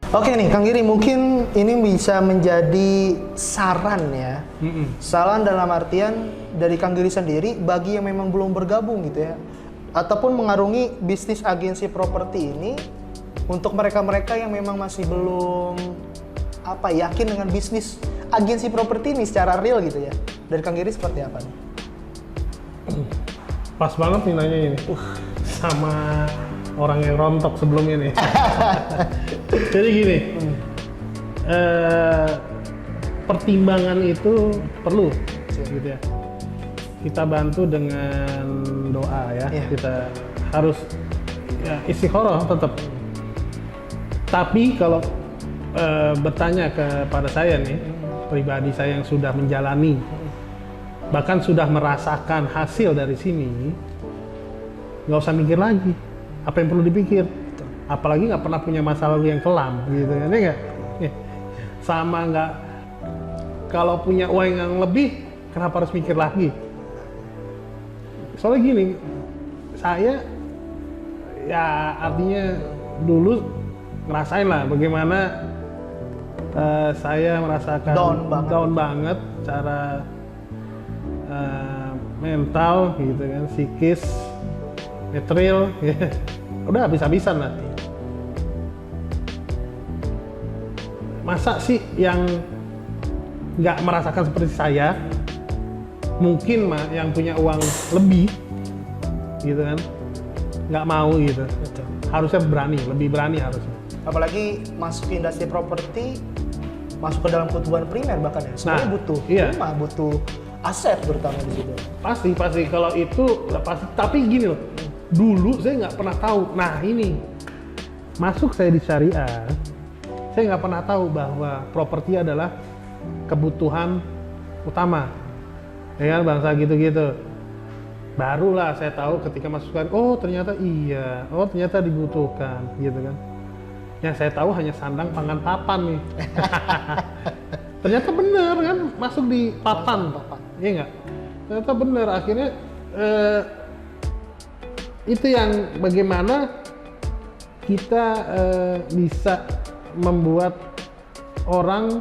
Oke nih, Kang Giri, mungkin ini bisa menjadi saran ya. Saran dalam artian dari Kang Giri sendiri bagi yang memang belum bergabung gitu ya, ataupun mengarungi bisnis agensi properti ini, untuk mereka-mereka yang memang masih belum yakin dengan bisnis agensi properti ini secara real gitu ya. Dari Kang Giri seperti apa nih? Pas banget nih nanya ini. Sama orang yang rontok sebelumnya nih. Jadi gini, pertimbangan itu perlu, gitu ya. Kita bantu dengan doa ya. Kita harus istiqoroh tetap. Tapi kalau bertanya kepada saya nih, pribadi saya yang sudah menjalani, bahkan sudah merasakan hasil dari sini, nggak usah mikir lagi. Apa yang perlu dipikir? Apalagi nggak pernah punya masa lalu yang kelam, gitu kan? Ini nggak? Sama nggak? Kalau punya uang yang lebih, kenapa harus mikir lagi? Soalnya gini, saya ya artinya dulu ngerasain lah bagaimana saya merasakan down banget cara mental, gitu kan, psikis, material, ya. Udah habis-habisan lah. Masa sih yang nggak merasakan seperti saya, mungkin yang punya uang lebih, gitu kan, nggak mau gitu. Betul. Harusnya berani, lebih berani harusnya. Apalagi masuk ke industri properti, masuk ke dalam kebutuhan primer bahkan ya. Sebenarnya butuh rumah, butuh aset terutama di situ. Pasti kalau itu pasti. Tapi gini loh, dulu saya nggak pernah tahu. Nah ini masuk saya di syariah, saya nggak pernah tahu bahwa properti adalah kebutuhan utama, ya kan, bangsa gitu-gitu. Barulah saya tahu ketika masukkan, oh ternyata iya, oh ternyata dibutuhkan, gitu kan. Yang saya tahu hanya sandang, pangan, papan nih. Ternyata bener kan, masuk di papan, iya nggak? Ternyata bener, akhirnya itu yang bagaimana kita bisa membuat orang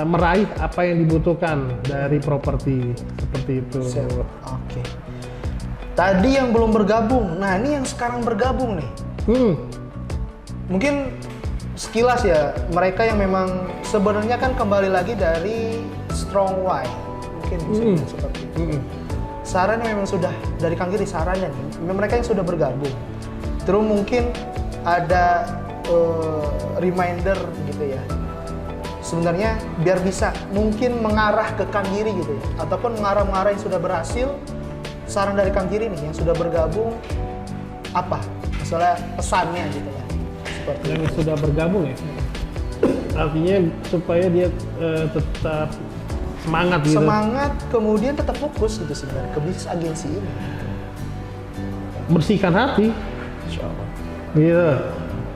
meraih apa yang dibutuhkan dari properti, seperti itu. Oke. Tadi yang belum bergabung, nah ini yang sekarang bergabung nih. Mungkin sekilas ya, mereka yang memang sebenarnya kan kembali lagi dari strong why, mungkin bisa seperti itu. Sarannya memang sudah dari Kang Giri, sarannya nih, mereka yang sudah bergabung, terus mungkin ada reminder gitu ya, sebenarnya biar bisa mungkin mengarah ke Kang Giri gitu ya, ataupun mengarah yang sudah berhasil. Saran dari Kang Giri nih yang sudah bergabung apa? Misalnya pesannya gitu ya. Seperti yang sudah bergabung ya, artinya supaya dia tetap semangat gitu. Semangat, kemudian tetap fokus gitu sebenarnya ke bisnis agensi ini. Bersihkan hati, gitu.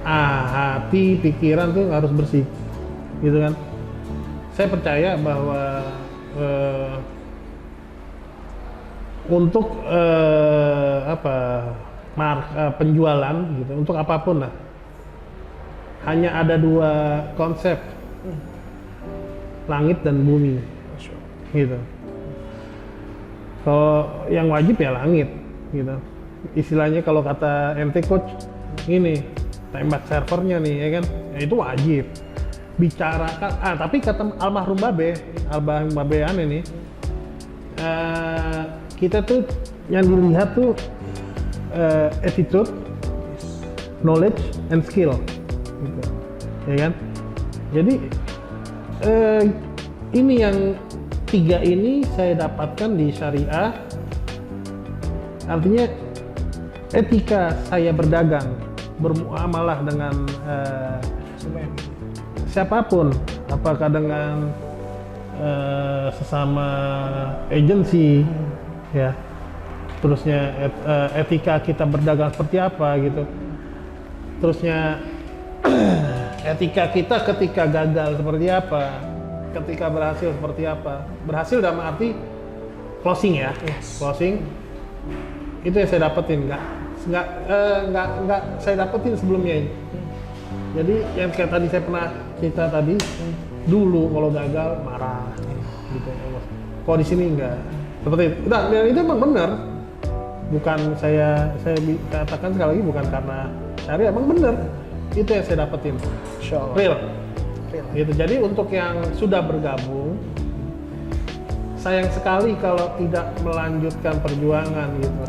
Hati, pikiran tuh harus bersih, gitu kan. Saya percaya bahwa untuk penjualan gitu, untuk apapun lah, hanya ada dua konsep, langit dan bumi, gitu. Kalau yang wajib ya langit, gitu. Istilahnya kalau kata ente coach, ini tembak servernya nih, ya kan, ya itu wajib. Bicarakan, tapi kata almarhum Babe Ane nih, kita tuh yang dilihat tuh attitude, knowledge, and skill, gitu. Ya kan? Jadi ini yang tiga ini saya dapatkan di syariah. Artinya etika saya berdagang, bermuamalah dengan siapapun, apakah dengan sesama agensi, ya, terusnya etika kita berdagang seperti apa gitu, terusnya etika kita ketika gagal seperti apa, ketika berhasil seperti apa. Berhasil dalam arti closing ya, closing itu yang saya dapetin. Nggak nggak saya dapetin sebelumnya ini. Jadi yang kayak tadi saya pernah cerita tadi, dulu kalau gagal marah gitu. Kalau di sini enggak seperti itu. Nah, dan itu emang benar. Bukan saya katakan sekali lagi bukan karena syariah, emang benar. Itu yang saya dapetin. Insya Allah. Real. Real. Gitu. Jadi untuk yang sudah bergabung, sayang sekali kalau tidak melanjutkan perjuangan gitu.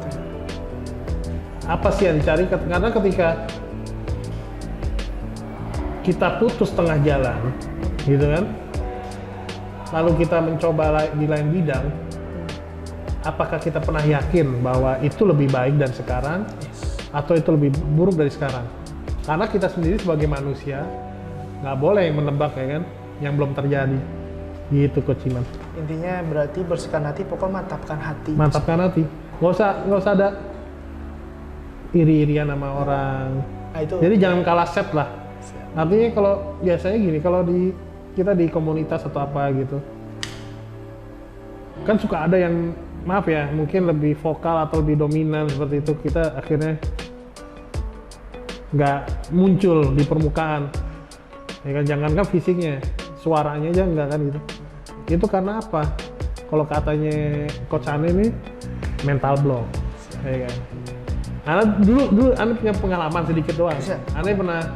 Apa sih yang dicari? Karena ketika kita putus tengah jalan, gitu kan, lalu kita mencoba di lain bidang, apakah kita pernah yakin bahwa itu lebih baik dari sekarang, atau itu lebih buruk dari sekarang? Karena kita sendiri sebagai manusia nggak boleh menebak ya kan, yang belum terjadi. Gitu Coach Iman. Intinya berarti bersihkan hati, pokoknya mantapkan hati. Mantapkan hati. Nggak usah ada iri-irian sama orang. Nah, itu. Jadi jangan kalah set lah. Artinya kalau biasanya gini, kalau kita di komunitas atau apa gitu, kan suka ada yang maaf ya, mungkin lebih vokal atau lebih dominan seperti itu, kita akhirnya nggak muncul di permukaan. Ya kan, jangankan fisiknya, suaranya aja nggak kan gitu. Itu karena apa? Kalau katanya Coach Ane ini mental block, ya kan. Karena dulu Ane punya pengalaman sedikit doang. Ane pernah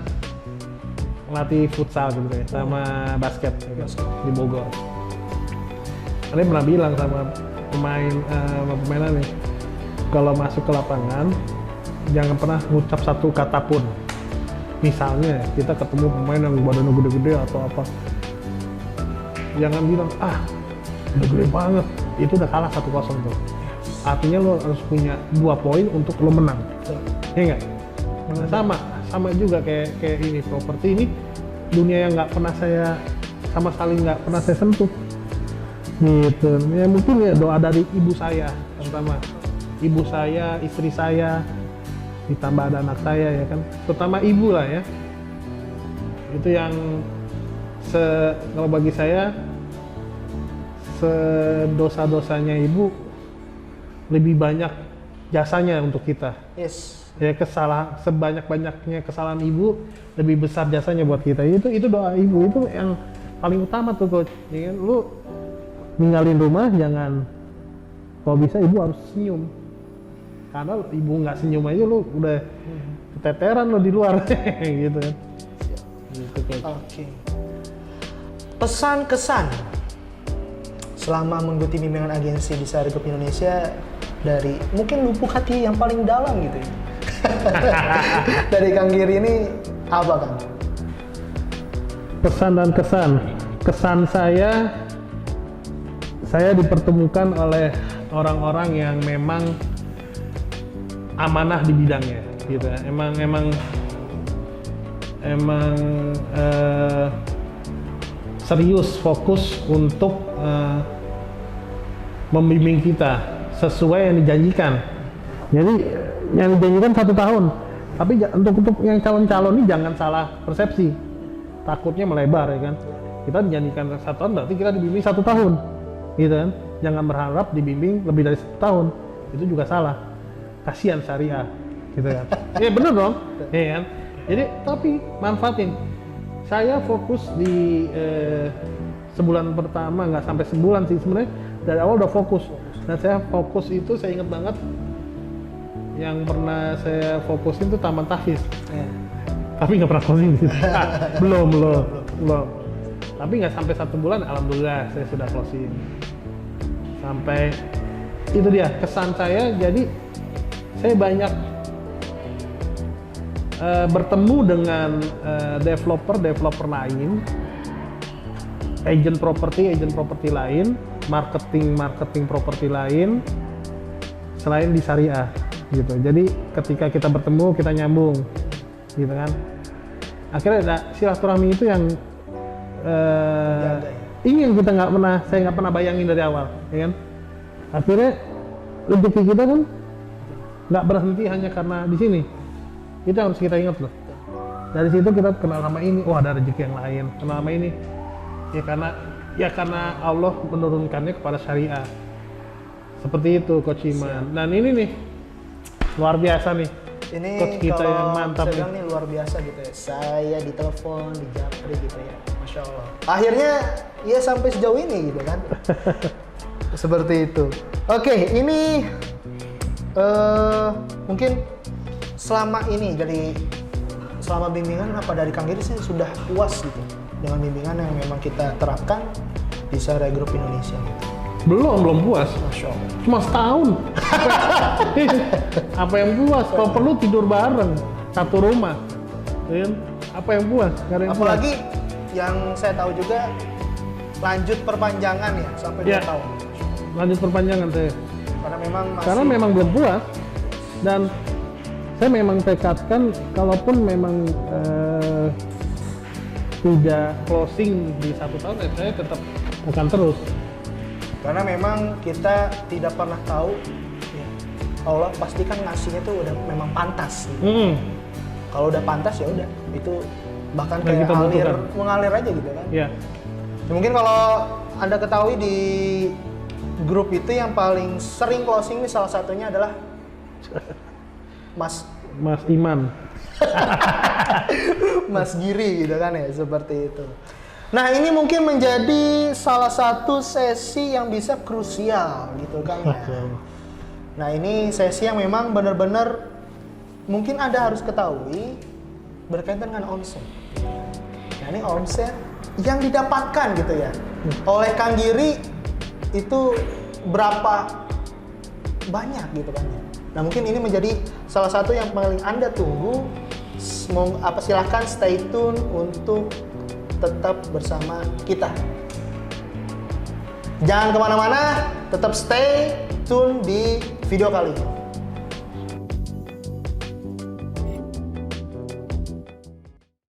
ngelatih futsal gitu ya, sama basket ya kan, di Bogor. Ane pernah bilang sama pemain nih, kalau masuk ke lapangan jangan pernah ngucap satu kata pun. Misalnya kita ketemu pemain yang badannya gede-gede atau apa, jangan bilang udah gede banget, itu udah kalah 1-0 tuh. Artinya lo harus punya 2 poin untuk lo menang. Ya nggak? Nah, sama juga kayak ini properti ini, dunia yang nggak pernah saya sama sekali nggak pernah saya sentuh. Gitu. Ya mungkin ya doa dari ibu saya, terutama ibu saya, istri saya, ditambah ada anak saya ya kan, terutama ibu lah ya. Itu yang kalau bagi saya sedosa-dosanya ibu lebih banyak jasanya untuk kita. Yes. Ya sebanyak-banyaknya kesalahan ibu lebih besar jasanya buat kita. Itu doa ibu itu yang paling utama tuh Coach. Ya kan? Lu ninggalin rumah jangan, kalau bisa ibu harus senyum. Karena ibu nggak senyum aja lu udah keteteran lo di luar gitu kan. Gitu, Oke. Pesan kesan selama mengikuti bimbingan agensi di Sehari Group Indonesia dari mungkin lubuk hati yang paling dalam gitu ya. Dari Kang Giri ini apa Kang? Pesan dan kesan. Kesan saya dipertemukan oleh orang-orang yang memang amanah di bidangnya gitu ya. Emang serius fokus untuk membimbing kita sesuai yang dijanjikan. Jadi yang dijanjikan 1 tahun, tapi untuk yang calon-calon ini jangan salah persepsi, takutnya melebar ya kan. Kita dijanjikan 1 tahun berarti kita dibimbing 1 tahun gitu kan. Jangan berharap dibimbing lebih dari 1 tahun, itu juga salah. Kasihan syariah gitu kan. Ya bener dong ya kan. Jadi tapi manfaatin. Saya fokus di sebulan pertama, nggak sampai sebulan sih sebenarnya, dari awal udah fokus. Dan saya fokus itu, saya ingat banget yang pernah saya fokusin itu Taman Tahfiz. Tapi nggak pernah closing di situ. belum. Tapi nggak sampai 1 bulan, alhamdulillah saya sudah closing. Sampai itu dia kesan saya. Jadi saya banyak bertemu dengan developer lain, agent properti lain, marketing properti lain selain di syariah gitu. Jadi ketika kita bertemu, kita nyambung gitu kan. Akhirnya ada silaturahmi itu yang ingin saya nggak pernah bayangin dari awal, ya kan. Akhirnya rezeki kita kan nggak berhenti hanya karena di sini. Itu harus kita ingat loh. Dari situ kita kenal sama ini, ada rezeki yang lain. Kenal sama ini, ya karena Allah menurunkannya kepada syariah. Seperti itu Coach Iman. Dan ini nih luar biasa nih. Ini coach kita kalau yang mantap saya bilang nih. nih luar biasa gitu ya. Saya ditelepon, dijapri gitu ya. Masya Allah. Akhirnya ya sampai sejauh ini gitu kan. Seperti itu. Oke, ini mungkin selama ini selama bimbingan apa dari Kang Giri sih sudah puas gitu dengan bimbingan yang memang kita terapkan di Syariah Group Indonesia gitu. Belum puas. Masya Allah. Cuma setahun. Apa yang puas? Kalau perlu tidur bareng satu rumah. Ya kan? Apa yang puas? Nggak ada yang Apalagi yang saya tahu juga lanjut perpanjangan ya sampai 2 Ya. tahun. puas. Lanjut perpanjangan saya. Karena memang masih Karena memang belum puas dan saya memang tekadkan kalaupun memang tidak closing di 1 tahun, saya tetap akan terus. karena memang kita tidak pernah tahu ya, Allah pasti kan ngasihnya tuh udah memang pantas gitu. Kalau udah pantas ya udah itu bahkan Nah, kayak kita butuhkan. mengalir aja gitu kan. Ya, Ya, mungkin kalau Anda ketahui di grup itu yang paling sering closing ini salah satunya adalah Mas Iman. Mas Giri gitu kan ya, seperti itu. Nah, ini mungkin menjadi salah satu sesi yang bisa krusial gitu kan ya. Nah, ini sesi yang memang benar-benar mungkin Anda harus ketahui berkaitan dengan omset. Nah, ini omset yang didapatkan gitu ya oleh Kang Giri itu berapa banyak gitu kan ya. Nah, mungkin ini menjadi salah satu yang paling Anda tunggu. Silahkan stay tune untuk tetap bersama kita. Jangan kemana-mana, tetap stay tune di video kali ini.